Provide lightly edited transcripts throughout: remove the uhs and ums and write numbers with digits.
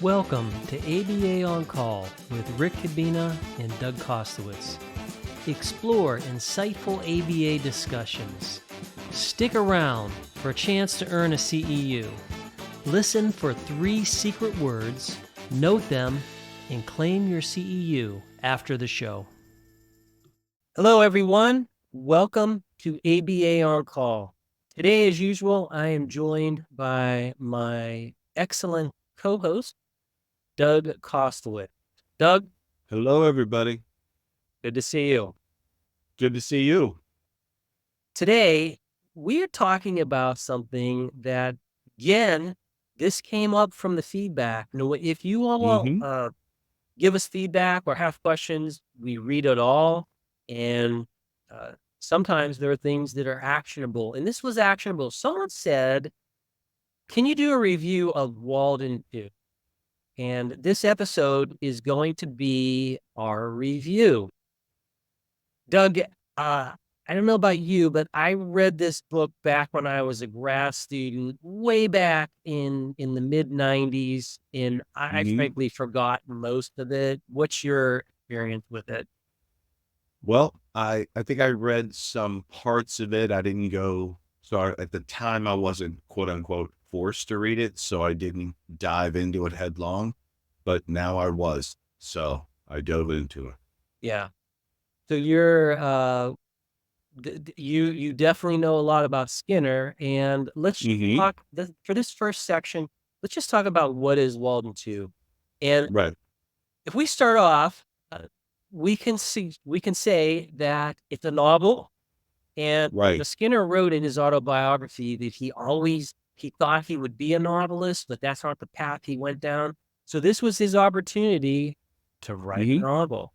Welcome to ABA On Call with Rick Kubina and Doug Kostewicz. Explore insightful ABA discussions. Stick around for a chance to earn a CEU. Listen for 3 secret words, note them, and claim your CEU after the show. Hello, everyone. Welcome to ABA On Call. Today, as usual, I am joined by my excellent co-host, Doug Kostewicz. Doug. Hello, everybody. Good to see you. Good to see you. Today, we're talking about something that, again, this came up from the feedback. If you all give us feedback or have questions, we read it all. And sometimes there are things that are actionable. And this was actionable. Someone said, can you do a review of Walden Two? And this episode is going to be our review. Doug, I don't know about you, but I read this book back when I was a grad student, way back in the mid-90s, and I frankly forgot most of it. What's your experience with it? Well, I think I read some parts of it. I didn't go, so at the time I wasn't quote unquote forced to read it, so I didn't dive into it headlong, but now I was, so I dove into it. Yeah. So you're, you definitely know a lot about Skinner, and let's talk, for this first section, let's just talk about what is Walden Two. And if we start off, we can say that it's a novel, and Skinner wrote in his autobiography that he thought he would be a novelist, but that's not the path he went down. So this was his opportunity to write a novel.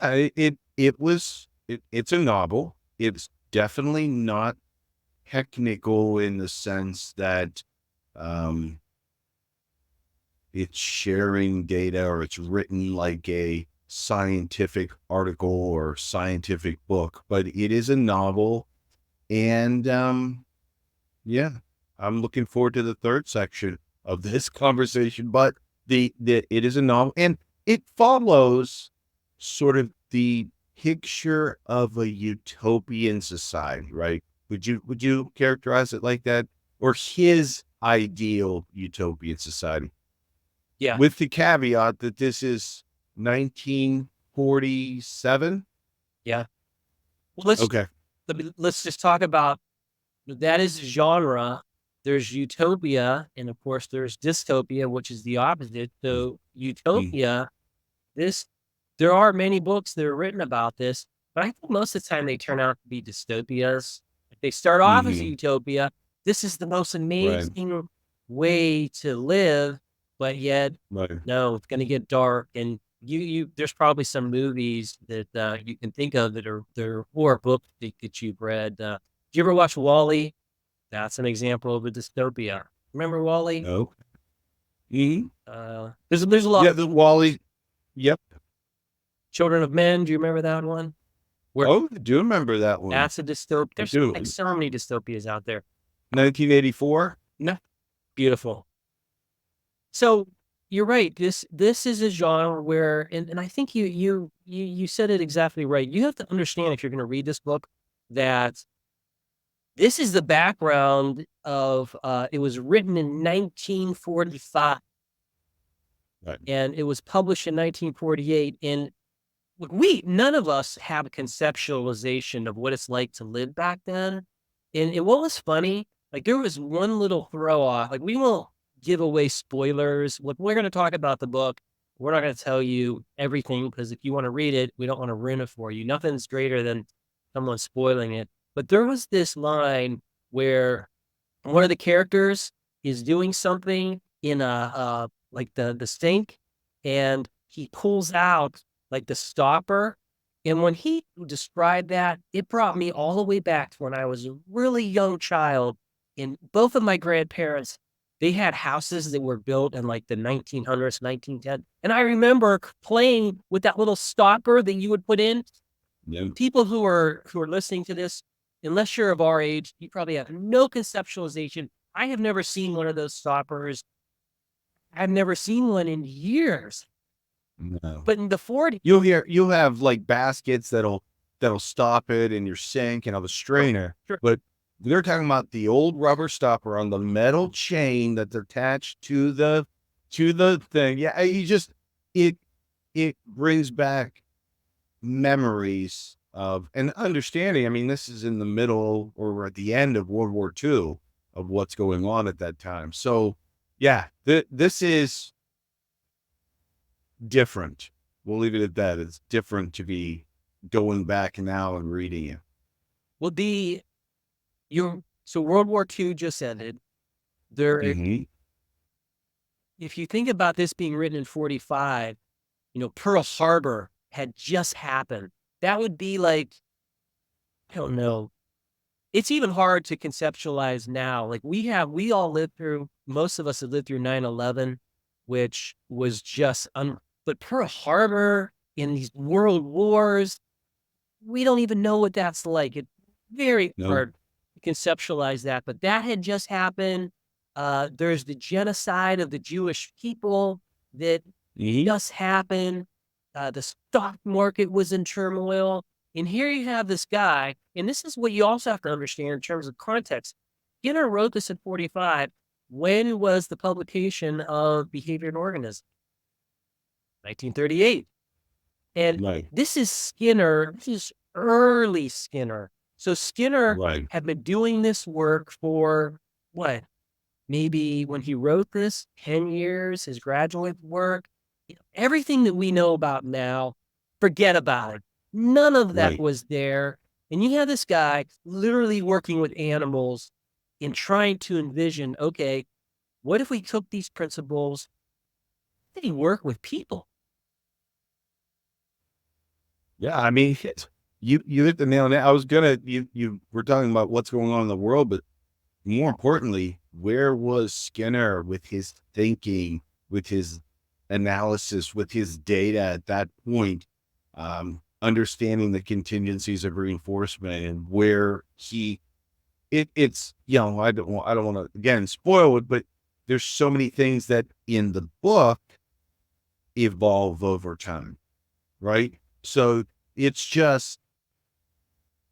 It's a novel. It's definitely not technical in the sense that it's sharing data or it's written like a scientific article or scientific book, but it is a novel. And yeah, I'm looking forward to the third section of this conversation, but it is a novel, and it follows sort of the picture of a utopian society, right? Would you characterize it like that? Or his ideal utopian society? Yeah. With the caveat that this is 1947. Yeah. Well, let's just talk about that is genre. There's utopia, and of course there's dystopia, which is the opposite. So utopia, there are many books that are written about this, but I think most of the time they turn out to be dystopias. If they start off as a utopia, this is the most amazing way to live, but yet, no, it's going to get dark. And there's probably some movies that you can think of that are or books that you've read. Did you ever watch WALL-E? That's an example of a dystopia. Remember WALL-E? No. There's a lot. Yeah, the WALL-E. Yep. Children of Men. Do you remember that one? I do remember that one. That's a dystopia. There's like so many dystopias out there. 1984. No, beautiful. So you're right. This is a genre where, and I think you said it exactly right. You have to understand, if you're going to read this book, that this is the background of, it was written in 1945. And it was published in 1948. And none of us have a conceptualization of what it's like to live back then. And what was funny, like there was one little throw off, like we won't give away spoilers. We're going to talk about the book. We're not going to tell you everything, because if you want to read it, we don't want to ruin it for you. Nothing's greater than someone spoiling it. But there was this line where one of the characters is doing something in like the sink, and he pulls out like the stopper. And when he described that, it brought me all the way back to when I was a really young child. And both of my grandparents, they had houses that were built in like the 1900s, 1910. And I remember playing with that little stopper that you would put in. Yeah. People who are listening to this, unless you're of our age, you probably have no conceptualization. I have never seen one of those stoppers. I've never seen one in years. No. But in the 40s, You'll have like baskets that'll stop it in your sink and have a strainer, sure. but they're talking about the old rubber stopper on the metal chain that's attached to the thing. Yeah, it it brings back memories of an understanding. I mean, this is in the middle or at the end of World War II of what's going on at that time. So yeah, this is different. We'll leave it at that. It's different to be going back now and reading it. well, so World War II just ended. There, Mm-hmm. if you think about this being written in 45, Pearl Harbor had just happened. That would be like, I don't know. It's even hard to conceptualize now. Like we all lived through, most of us have lived through 9/11, which was just, but Pearl Harbor in these world wars, we don't even know what that's like. It's very No. hard to conceptualize that, but that had just happened. There's the genocide of the Jewish people that Mm-hmm. just happened. The stock market was in turmoil. And here you have this guy, and this is what you also have to understand in terms of context. Skinner wrote this in 45. When was the publication of Behavior and Organism? 1938. And Right. this is early Skinner. So Skinner Right. had been doing this work for what? Maybe when he wrote this, 10 years, his graduate work, everything that we know about now, forget about it. None of that Right. was there. And you have this guy literally working with animals and trying to envision, okay, what if we took these principles, they work with people? Yeah. I mean, you hit the nail on it. I was gonna you were talking about what's going on in the world, but more importantly, where was Skinner with his thinking, with his analysis, with his data at that point, understanding the contingencies of reinforcement and where it's, I don't want to again spoil it, but there's so many things that in the book evolve over time, right? So it's just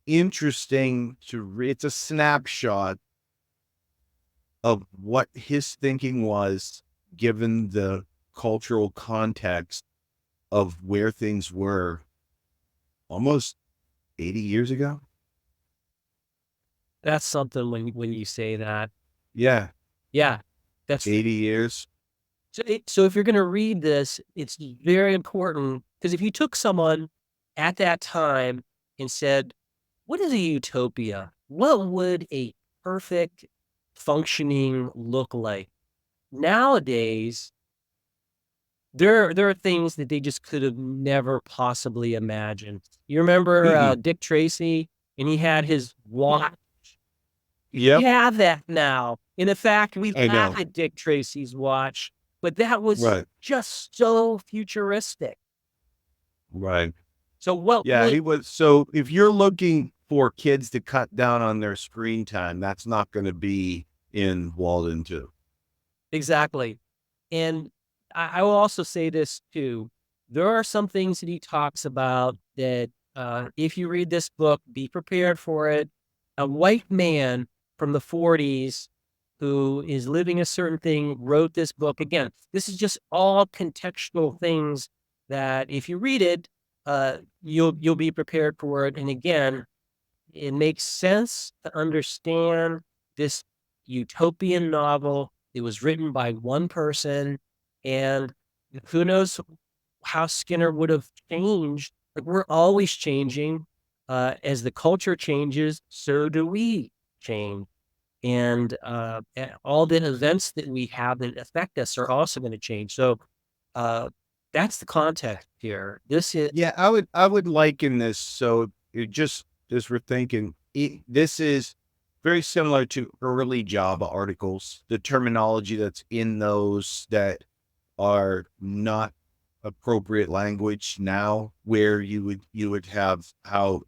interesting to read. It's a snapshot of what his thinking was given the cultural context of where things were almost 80 years ago. That's something when you say that. Yeah, Yeah, that's 80 years. so if you're going to read this, it's very important because if you took someone at that time and said, what is a utopia? What would a perfect functioning look like? Nowadays, there are things that they just could have never possibly imagined. You remember Mm-mm. Dick Tracy, and he had his watch. We Yep, have that now. And in fact, we I laugh know. at Dick Tracy's watch, but that was Right, just so futuristic. right. So what Yeah, he was. So if you're looking for kids to cut down on their screen time, that's not going to be in Walden Two. exactly? And I will also say this too. There are some things that he talks about that if you read this book, be prepared for it. A white man from the 40s who is living a certain thing wrote this book. Again, this is just all contextual things that if you read it, you'll be prepared for it. And again, it makes sense to understand this utopian novel. It was written by one person, and who knows how Skinner would have changed. Like we're always changing. As the culture changes, so do we change. And all the events that we have that affect us are also going to change. So that's the context here. This is Yeah, I would liken this. So it just as we're thinking, this is very similar to early Java articles. The terminology that's in those that are not appropriate language now, where you would have how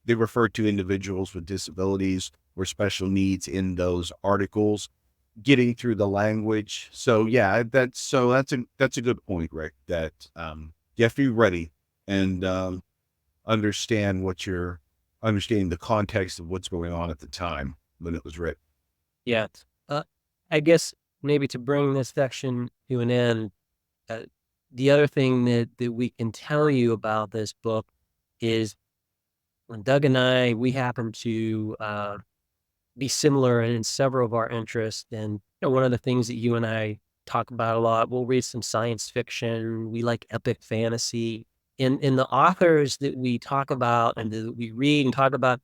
they refer to individuals with disabilities or special needs in those articles. getting through the language. So yeah, that's a good point, Rick, that you have to be ready and understand understanding the context of what's going on at the time when it was written. Yeah. I guess maybe to bring this section to an end, the other thing that we can tell you about this book is when Doug and I, we happen to be similar in several of our interests. And one of the things that you and I talk about a lot, we'll read some science fiction. We like epic fantasy. And the authors that we talk about and that we read and talk about,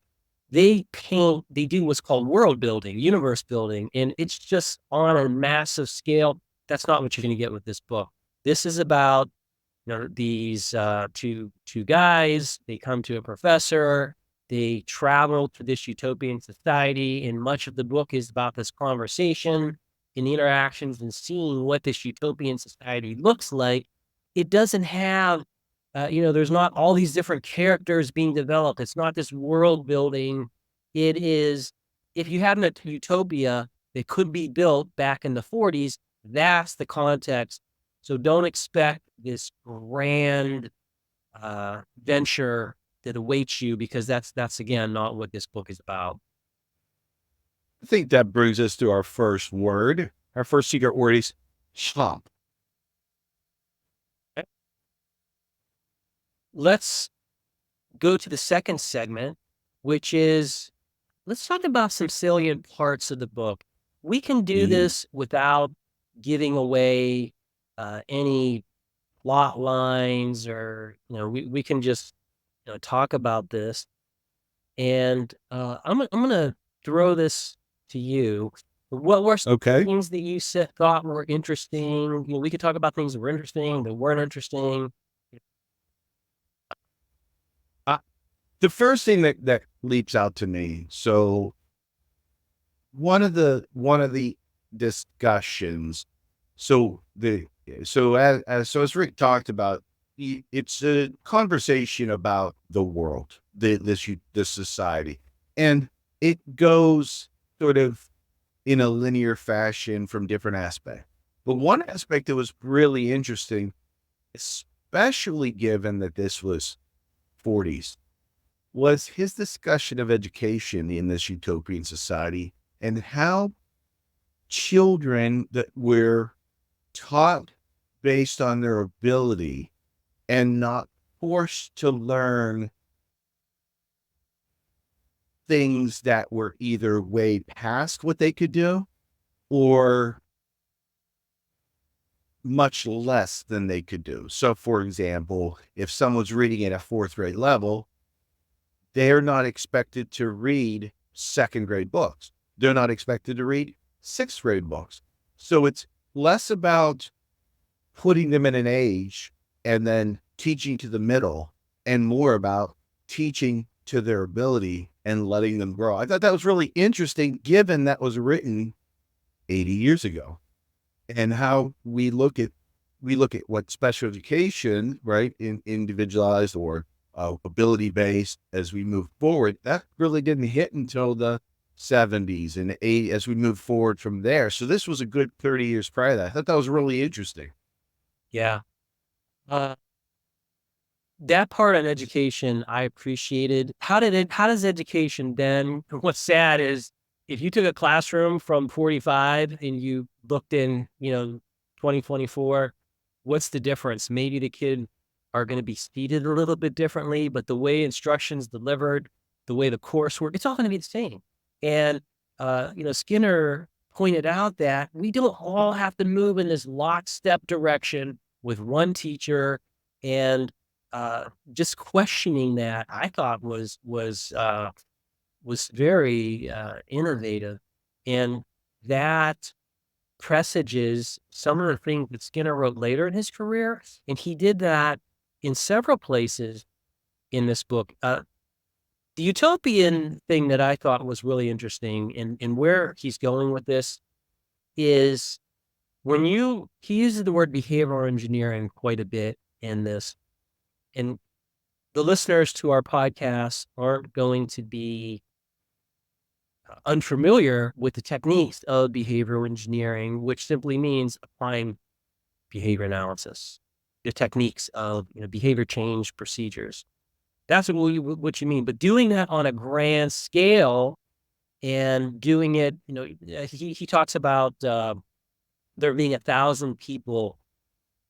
they do what's called world building, universe building. And it's just on a massive scale. That's not what you're going to get with this book. This is about, these two guys, they come to a professor, they travel to this utopian society, and much of the book is about this conversation and the interactions and seeing what this utopian society looks like. It doesn't have, there's not all these different characters being developed. It's not this world building. It is, if you had a utopia that could be built back in the 40s, that's the context. So don't expect this grand venture that awaits you, because that's again not what this book is about. I think that brings us to our first word. Our first secret word is shop. Let's go to the second segment, which is, let's talk about some salient parts of the book. We can do this without giving away any plot lines, or we can just talk about this. And I'm gonna throw this to you. What were some things that you thought were interesting? We could talk about things that were interesting, that weren't interesting. The first thing that leaps out to me. So one of the discussions. So as Rick talked about, it's a conversation about the world, this society, and it goes sort of in a linear fashion from different aspects. But one aspect that was really interesting, especially given that this was 40s, was his discussion of education in this utopian society and how children that were taught based on their ability and not forced to learn things that were either way past what they could do or much less than they could do. So, for example, if someone's reading at a 4th grade level, they're not expected to read 2nd grade books. They're not expected to read 6th grade books. So it's less about putting them in an age and then teaching to the middle, and more about teaching to their ability and letting them grow. I thought that was really interesting, given that was written 80 years ago, and how we look at what special education, right, in individualized or ability-based as we move forward. That really didn't hit until the 70s and 80s as we move forward from there. So this was a good 30 years prior to that. I thought that was really interesting. Yeah. That part on education, I appreciated. How does education then, what's sad is, if you took a classroom from 45 and you looked in, 2024, what's the difference? Maybe the kid are going to be seated a little bit differently, but the way instruction's delivered, the way the coursework, it's all going to be the same. And, Skinner pointed out that we don't all have to move in this lockstep direction with one teacher. And just questioning that, I thought was very innovative, and that presages some of the things that Skinner wrote later in his career, and he did that in several places in this book. The utopian thing that I thought was really interesting, and where he's going with this, is he uses the word behavioral engineering quite a bit in this, and the listeners to our podcast aren't going to be unfamiliar with the techniques of behavioral engineering, which simply means applying behavior analysis, the techniques of behavior change procedures. That's what you mean. But doing that on a grand scale and doing it, he talks about there being 1,000 people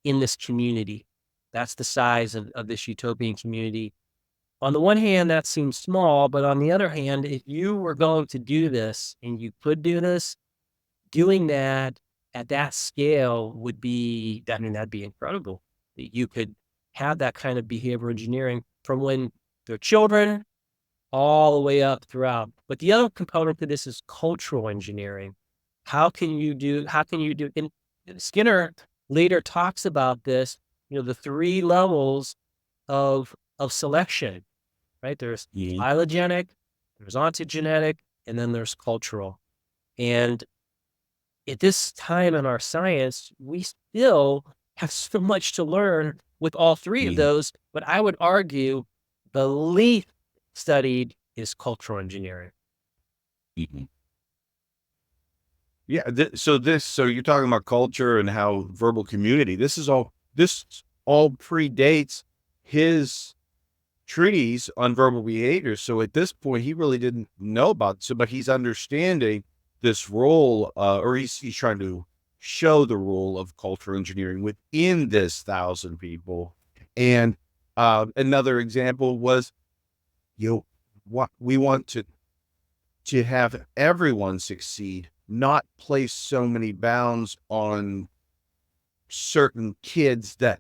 in this community. That's the size of this utopian community. On the one hand, that seems small, but on the other hand, if you were going to do this and you could do this, doing that at that scale would be, that'd be incredible. That you could have that kind of behavioral engineering from when they're children all the way up throughout. But the other component to this is cultural engineering. How can you do, and Skinner later talks about this, the 3 levels of selection, right? There's phylogenetic, there's ontogenetic, and then there's cultural. And at this time in our science, we still have so much to learn with all 3 of those, but I would argue the least studied is cultural engineering. Yeah. So you're talking about culture and how verbal community, this all predates his treatise on verbal behavior. So at this point, he really didn't know about it. So, but he's understanding this role, or he's trying to show the role of cultural engineering within this 1,000 people. And another example was, what we want to have everyone succeed, not place so many bounds on certain kids that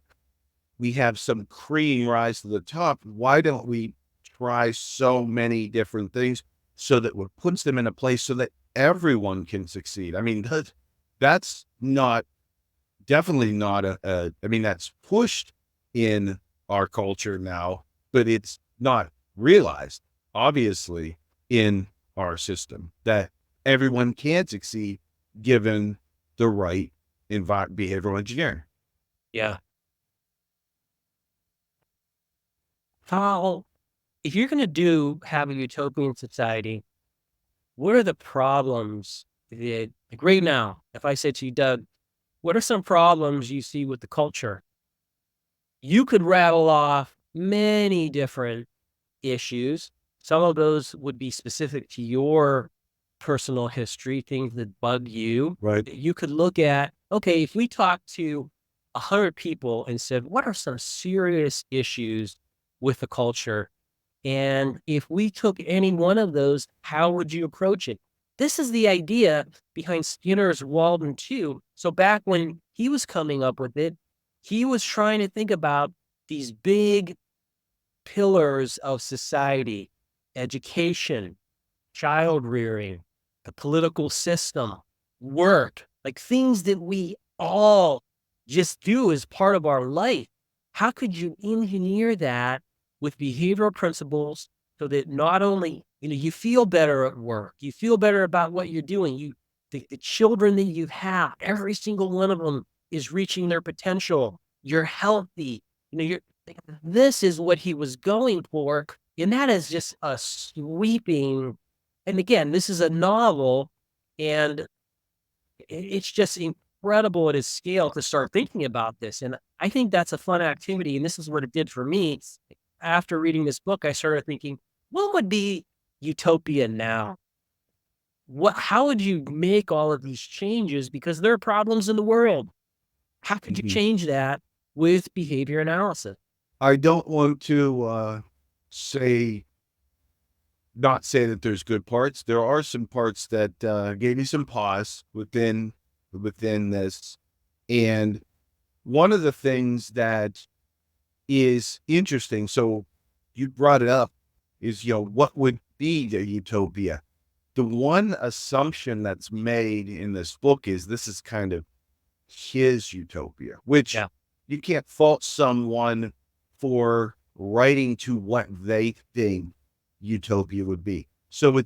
we have some cream rise to the top. Why don't we try so many different things so that it puts them in a place so that everyone can succeed? I mean, that's definitely not I mean, that's pushed in our culture now, but it's not realized, obviously, in our system that everyone can succeed given the right behavioral engineering. Yeah. If you're going to have a utopian society, what are the problems that, like right now, if I say to you, Doug, what are some problems you see with the culture? You could rattle off many different issues. Some of those would be specific to your personal history, things that bug you. Right. You could look at, okay, if we talked to 100 people and said, what are some serious issues with the culture? And if we took any one of those, how would you approach it? This is the idea behind Skinner's Walden Two. So back when he was coming up with it, he was trying to think about these big pillars of society: education, child rearing, the political system, work, like things that we all just do as part of our life. How could you engineer that with behavioral principles so that not only, you feel better at work, you feel better about what you're doing, the children that you have, every single one of them is reaching their potential. You're healthy. This is what he was going for. And that is just a sweeping, and again, this is a novel, and it's just incredible at its scale to start thinking about this. And I think that's a fun activity. And this is what it did for me. After reading this book, I started thinking, what would be utopia now? How would you make all of these changes? Because there are problems in the world. How could you change that with behavior analysis? I don't want to not say that there's good parts. There are some parts that gave me some pause within this. And one of the things that is interesting, so you brought it up, is, what would be the utopia? The one assumption that's made in this book is this is kind of his utopia, which you can't fault someone for writing to what they think utopia would be. So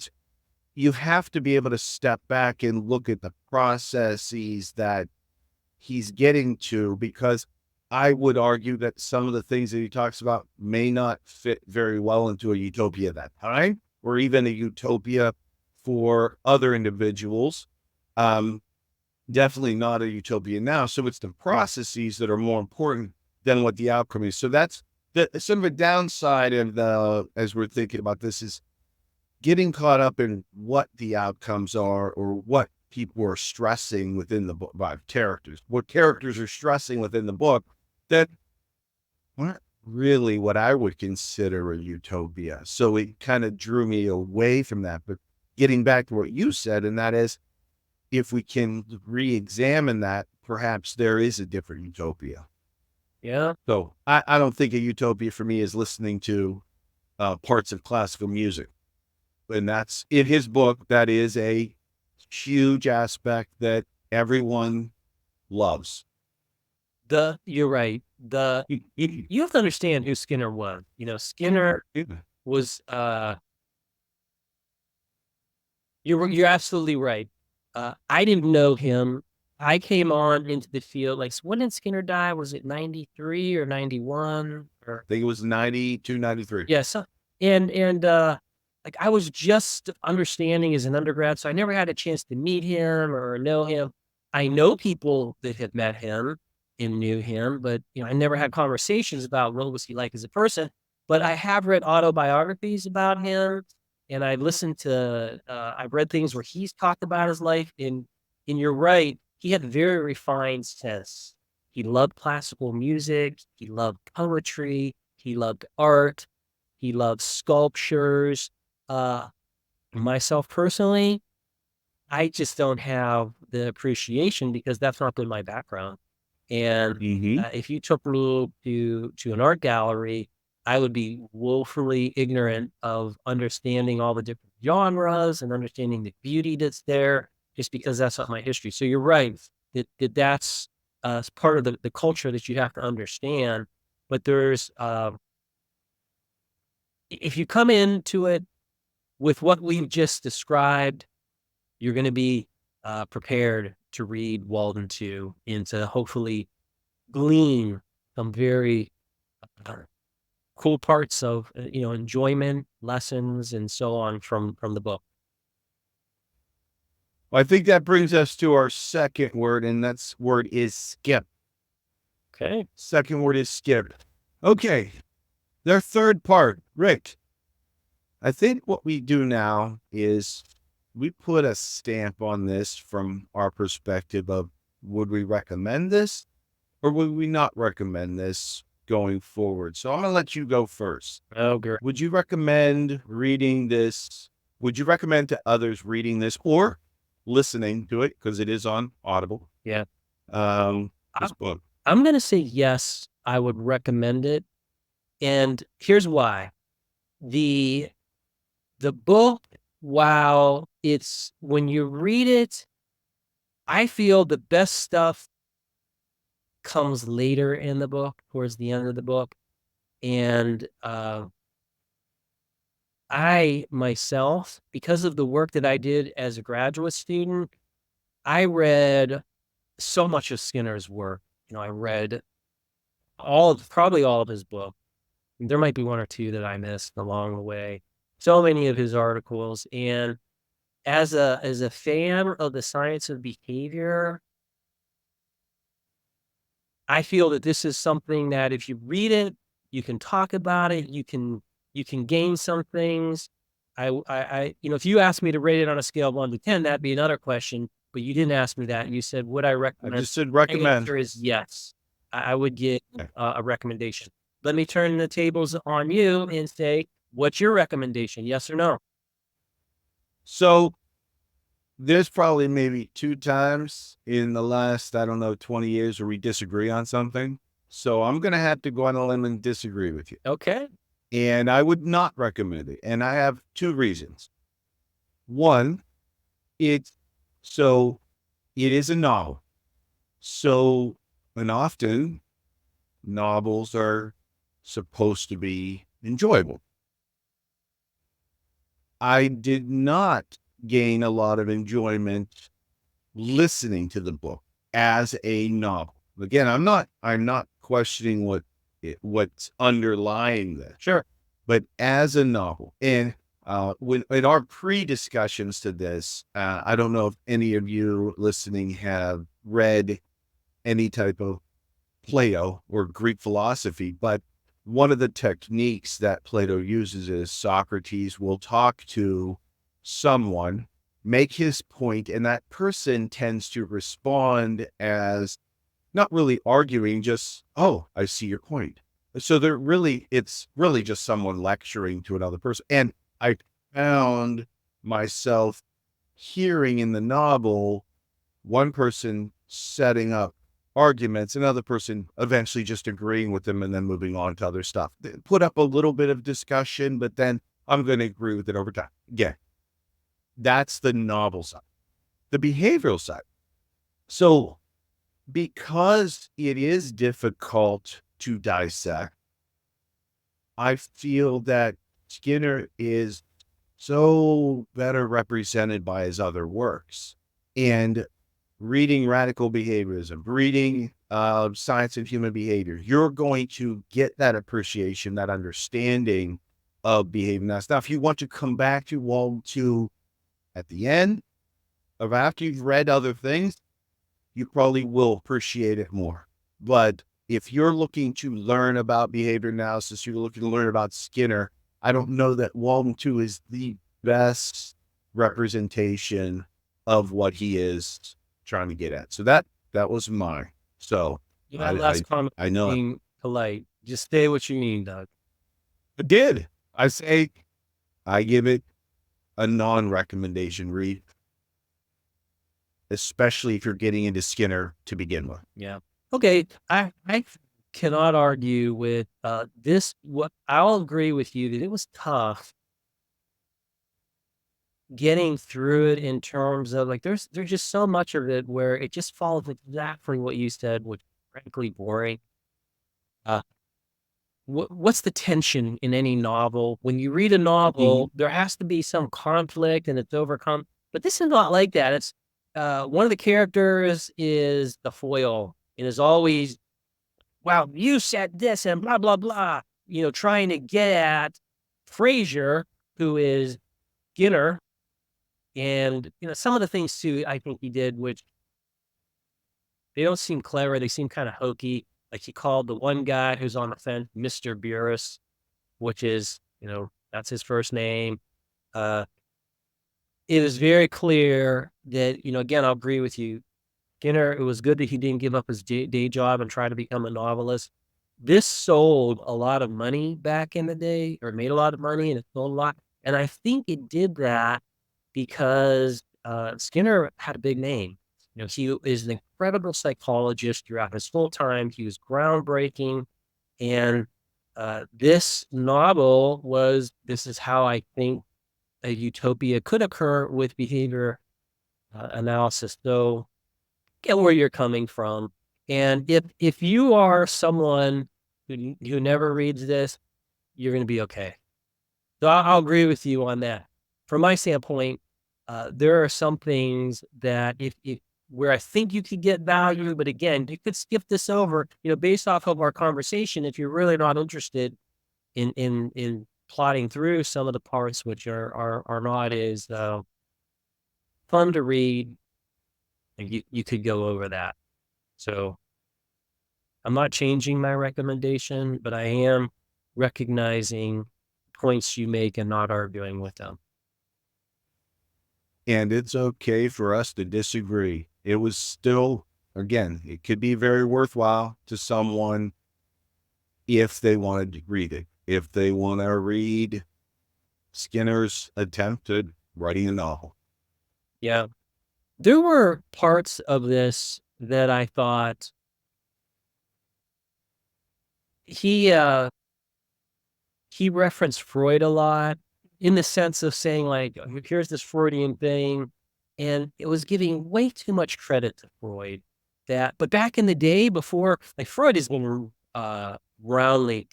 you have to be able to step back and look at the processes that he's getting to, because I would argue that some of the things that he talks about may not fit very well into a utopia at that time, or even a utopia for other individuals. Definitely not a utopian now. So it's the processes that are more important than what the outcome is. So that's some of the downside of as we're thinking about this, is getting caught up in what the outcomes are, or what people are stressing within the book about characters, what characters are stressing within the book that weren't really what I would consider a utopia. So it kind of drew me away from that. But getting back to what you said, and that is, if we can re-examine that, perhaps there is a different utopia. Yeah. So I don't think a utopia for me is listening to parts of classical music. And that's in his book. That is a huge aspect that everyone loves. You're right. You have to understand who Skinner was. Skinner was, you're absolutely right. I didn't know him. I came on into the field, like, when did Skinner die? Was it 93 or 91? I think it was 92, 93. Yes. Like, I was just understanding as an undergrad, so I never had a chance to meet him or know him. I know people that had met him and knew him, but I never had conversations about what was he like as a person. But I have read autobiographies about him, and I listened to I've read things where he's talked about his life. And you're right, he had a very refined sense. He loved classical music, he loved poetry, he loved art, he loved sculptures. Myself personally, I just don't have the appreciation because that's not been my background. And if you took me to an art gallery, I would be woefully ignorant of understanding all the different genres and understanding the beauty that's there, just because that's not my history. So you're right that's part of the culture that you have to understand. But there's if you come into it with what we've just described, you're going to be prepared to read Walden Two and to hopefully glean some very cool parts of enjoyment, lessons, and so on from the book. Well, I think that brings us to our second word, and that word is skip. Okay. Second word is skip. Okay. Their third part, Rick. I think what we do now is we put a stamp on this from our perspective of, would we recommend this or would we not recommend this going forward? So I'm going to let you go first. Oh, great. Would you recommend reading this? Would you recommend to others reading this or listening to it, because it is on Audible? Yeah. This book. I'm going to say yes, I would recommend it. And here's why. The book, while it's, when you read it, I feel the best stuff comes later in the book, towards the end of the book. And I myself, because of the work that I did as a graduate student, I read so much of Skinner's work. I read probably all of his book. There might be one or two that I missed along the way. So many of his articles. And as a fan of the science of behavior, I feel that this is something that if you read it, you can talk about it, you can gain some things. If you asked me to rate it on a scale of 1 to 10, that'd be another question. But you didn't ask me that. You said, would I recommend? I just said recommend. My answer is yes. I would give a recommendation. Let me turn the tables on you and say, what's your recommendation? Yes or no? So there's probably maybe 2 times in the last, 20 years where we disagree on something. So I'm going to have to go on a limb and disagree with you. Okay. And I would not recommend it. And I have 2 reasons. One, it is a novel. And often novels are supposed to be enjoyable. I did not gain a lot of enjoyment listening to the book as a novel. Again, I'm not questioning what's underlying this. Sure. But as a novel, and When in our pre-discussions to this, I don't know if any of you listening have read any type of Plato or Greek philosophy, but one of the techniques that Plato uses is Socrates will talk to someone, make his point, and that person tends to respond as not really arguing, just, oh, I see your point. So it's really just someone lecturing to another person. And I found myself hearing in the novel one person setting up arguments, another person eventually just agreeing with them and then moving on to other stuff. They put up a little bit of discussion, but then I'm going to agree with it over time. Yeah, that's the novel side. The behavioral side. So because it is difficult to dissect, I feel that Skinner is so better represented by his other works. And reading radical behaviorism, reading science of human behavior, you're going to get that appreciation, that understanding of behavior. Now, if you want to come back to Walden Two at the end of after you've read other things, you probably will appreciate it more. But if you're looking to learn about behavior analysis, you're looking to learn about Skinner, I don't know that Walden Two is the best representation of what he is trying to get at. So that was mine. So That last comment, I know being polite. Just say what you mean, Doug. I did. I say I give it a non-recommendation read, especially if you're getting into Skinner to begin with. Yeah. Okay. I cannot argue with this. What I'll agree with you that it was tough getting through it in terms of like there's just so much of it where it just follows exactly what you said, which frankly boring. What's the tension in any novel? When you read a novel, there has to be some conflict and it's overcome. But this is not like that. It's one of the characters is the foil and is always, wow, you said this and blah, blah, blah, trying to get at Frasier, who is Skinner. And, some of the things too, I think he did, which they don't seem clever. They seem kind of hokey. Like he called the one guy who's on the fence, Mr. Burris, which is, that's his first name. It is very clear that, again, I'll agree with you. Skinner, it was good that he didn't give up his day job and try to become a novelist. This sold a lot of money back in the day, or made a lot of money, and it sold a lot. And I think it did that because Skinner had a big name. He is an incredible psychologist throughout his whole time. He was groundbreaking. And this novel this is how I think a utopia could occur with behavior analysis. So get where you're coming from. And if you are someone who never reads this, you're going to be okay. So I'll agree with you on that. From my standpoint, there are some things that if where I think you could get value, but again, you could skip this over, based off of our conversation, if you're really not interested in plotting through some of the parts which are not as fun to read, you could go over that. So I'm not changing my recommendation, but I am recognizing points you make and not arguing with them. And it's okay for us to disagree. It was still, again, it could be very worthwhile to someone if they wanted to read it. If they want to read Skinner's attempt at writing a novel. Yeah. There were parts of this that I thought he referenced Freud a lot in the sense of saying like, here's this Freudian thing. And it was giving way too much credit to Freud but back in the day before, like Freud has been roundly,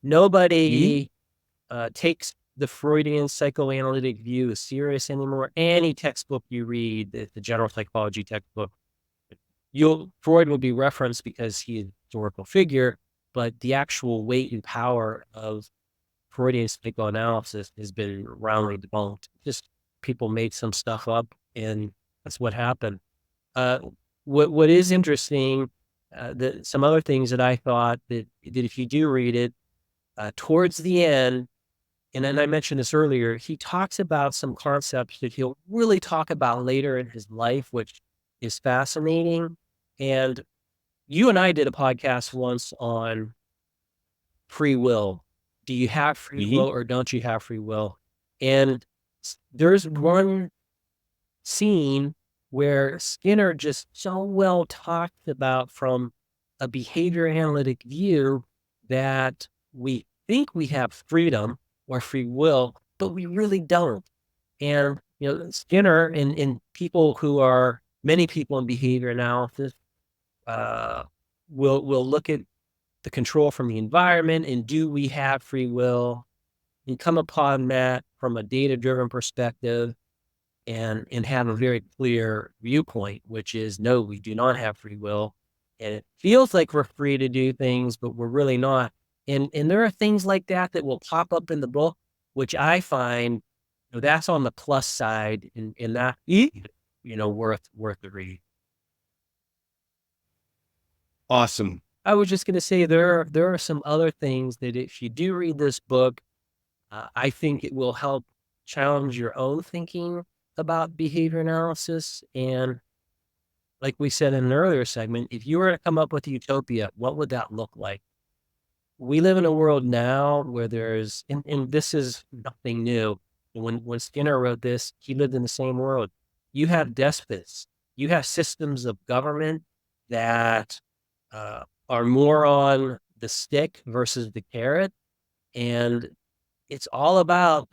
nobody takes the Freudian psychoanalytic view as serious anymore. Any textbook you read, the general psychology textbook, Freud will be referenced because he's a historical figure, but the actual weight and power of Freudian psychoanalysis has been roundly debunked. Just people made some stuff up, and that's what happened. What is interesting, some other things that I thought that if you do read it, towards the end, and then I mentioned this earlier, he talks about some concepts that he'll really talk about later in his life, which is fascinating. And you and I did a podcast once on free will. Do you have free will or don't you have free will? And there's one scene where Skinner just so well talked about from a behavior analytic view that we think we have freedom or free will, but we really don't. And, Skinner and people who are, many people in behavior analysis, will look at the control from the environment and do we have free will, and come upon that from a data-driven perspective and have a very clear viewpoint, which is, no, we do not have free will. And it feels like we're free to do things, but we're really not. And there are things like that will pop up in the book, which I find, that's on the plus side, and that, worth the read. Awesome. I was just going to say there are some other things that if you do read this book, I think it will help challenge your own thinking about behavior analysis. And like we said in an earlier segment, if you were to come up with a utopia, what would that look like? We live in a world now where there's, and this is nothing new. When Skinner wrote this, he lived in the same world. You have despots. You have systems of government that are more on the stick versus the carrot. And it's all about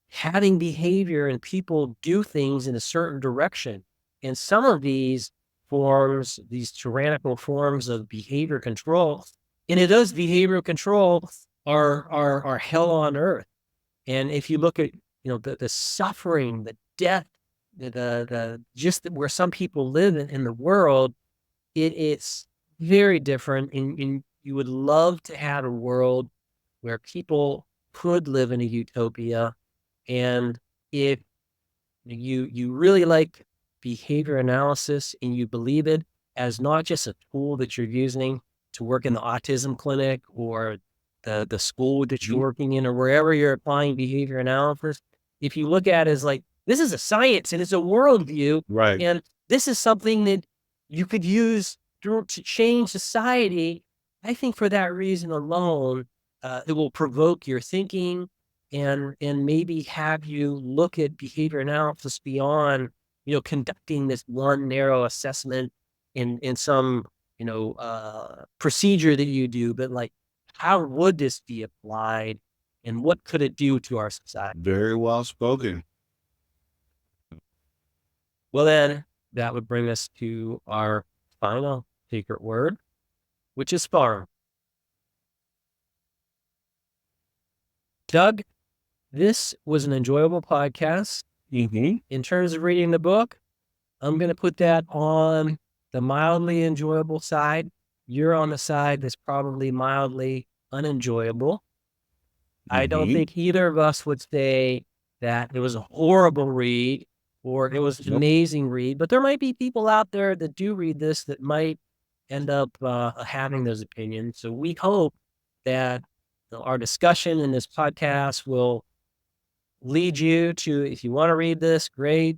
having behavior and people do things in a certain direction. And some of these forms, these tyrannical forms of behavior control, and it is behavioral control, are hell on earth. And if you look at, the suffering, the death, just where some people live in the world, it's very different. And you would love to have a world where people could live in a utopia. And if you really like behavior analysis and you believe it as not just a tool that you're using to work in the autism clinic or the school that you're working in or wherever you're applying behavior analysis, if you look at it as like, this is a science and it's a worldview, right? And this is something that you could use to change society, I think for that reason alone, it will provoke your thinking and maybe have you look at behavior analysis beyond, conducting this one narrow assessment in some, procedure that you do, but like, how would this be applied and what could it do to our society? Very well spoken. Well, then that would bring us to our final secret word, which is farm. Doug, this was an enjoyable podcast. In terms of reading the book, I'm going to put that on the mildly enjoyable side. You're on the side that's probably mildly unenjoyable. I don't think either of us would say that it was a horrible read or it was an amazing read, but there might be people out there that do read this that might end up having those opinions. So we hope that our discussion in this podcast will lead you to, if you want to read this, great.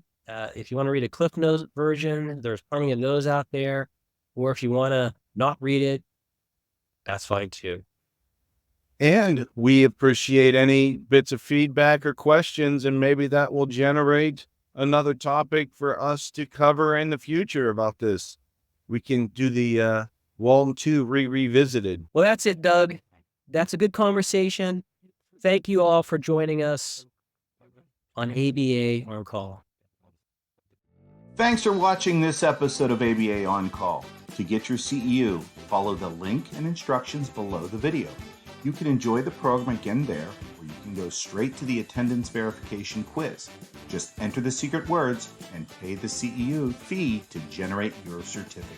If you want to read a Cliff Notes version, there's plenty of those out there. Or if you want to not read it, that's fine too. And we appreciate any bits of feedback or questions, and maybe that will generate another topic for us to cover in the future about this. We can do the Walden Two revisited. Well, that's it, Doug. That's a good conversation. Thank you all for joining us on ABA On Call. Thanks for watching this episode of ABA On Call. To get your CEU, follow the link and instructions below the video. You can enjoy the program again there, or you can go straight to the attendance verification quiz. Just enter the secret words and pay the CEU fee to generate your certificate.